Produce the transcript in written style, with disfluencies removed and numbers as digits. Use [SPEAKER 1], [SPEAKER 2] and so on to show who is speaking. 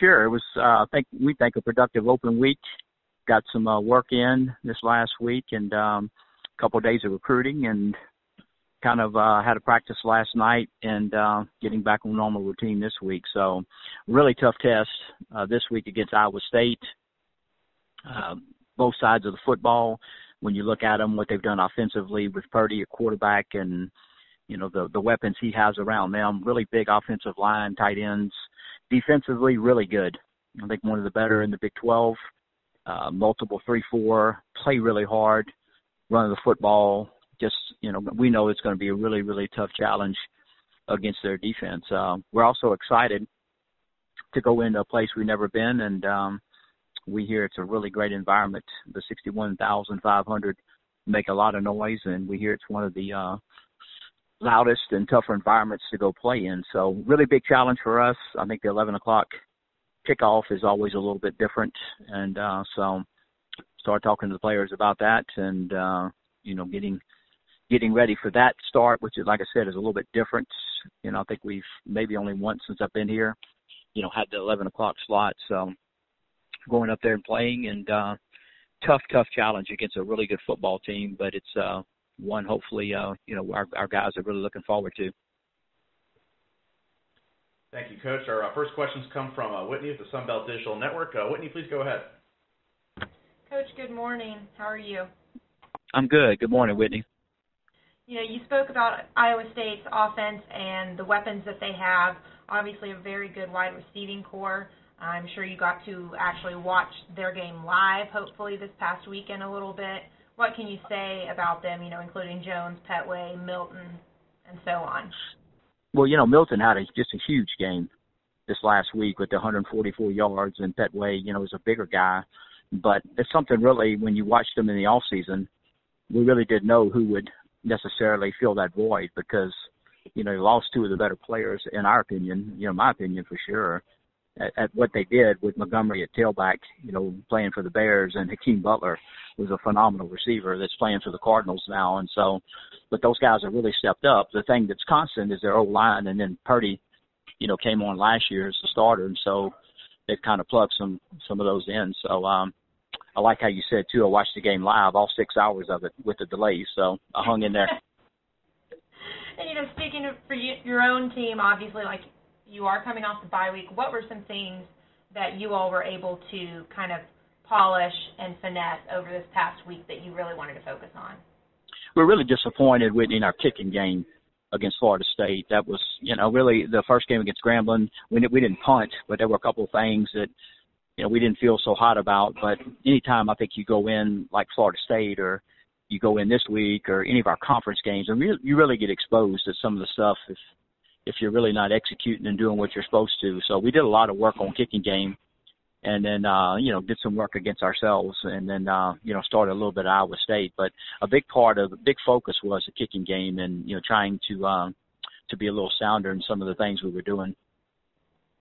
[SPEAKER 1] Sure. It was, we think a productive open week. Got some work in this last week and a couple of days of recruiting and kind of had a practice last night and getting back on normal routine this week. So really tough test this week against Iowa State. Both sides of the football, when you look at them, what they've done offensively with Purdy at quarterback and, the weapons he has around them, really big offensive line, tight ends. Defensively, really good. I think one of the better in the Big 12. Multiple 3-4, play really hard, run the football. Just, we know it's going to be a really, really tough challenge against their defense. We're also excited to go into a place we've never been, and we hear it's a really great environment. The 61,500 make a lot of noise, and we hear it's one of the loudest and tougher environments to go play in. So really big challenge for us. I think the 11 o'clock kickoff is always a little bit different. And so start talking to the players about that and, getting ready for that start, which is, like I said, is a little bit different. I think we've maybe only once since I've been here, had the 11 o'clock slot. So going up there and playing and tough challenge against a really good football team, but it's one hopefully, our guys are really looking forward to.
[SPEAKER 2] Thank you, Coach. Our first questions come from Whitney of the Sunbelt Digital Network. Whitney, please go ahead.
[SPEAKER 3] Coach, good morning. How are you?
[SPEAKER 1] I'm good. Good morning, Whitney.
[SPEAKER 3] You spoke about Iowa State's offense and the weapons that they have. Obviously, a very good wide receiving core. I'm sure you got to actually watch their game live, hopefully, this past weekend a little bit. What can you say about them, including Jones, Petway, Milton, and so on?
[SPEAKER 1] Well, Milton had just a huge game this last week with the 144 yards, and Petway, is a bigger guy. But it's something really, when you watched them in the off season, we really didn't know who would necessarily fill that void because, they lost two of the better players, in our opinion, my opinion for sure, at what they did with Montgomery at tailback, playing for the Bears, and Hakeem Butler was a phenomenal receiver that's playing for the Cardinals now. And so, but those guys have really stepped up. The thing that's constant is their O-line, and then Purdy, came on last year as the starter, and so they've kind of plugged some of those in. So I like how you said, too, I watched the game live, all 6 hours of it with the delay, so I hung in there.
[SPEAKER 3] And, speaking of for your own team, obviously, like, you are coming off the bye week. What were some things that you all were able to kind of polish and finesse over this past week that you really wanted to focus on?
[SPEAKER 1] We're really disappointed, Whitney, in our kicking game against Florida State. That was, really the first game against Grambling. We didn't punt, but there were a couple of things that, we didn't feel so hot about. But anytime I think you go in like Florida State or you go in this week or any of our conference games, and you really get exposed to some of the stuff if you're really not executing and doing what you're supposed to. So we did a lot of work on kicking game and then, did some work against ourselves and then, started a little bit at Iowa State. But a big focus was the kicking game and, trying to be a little sounder in some of the things we were doing.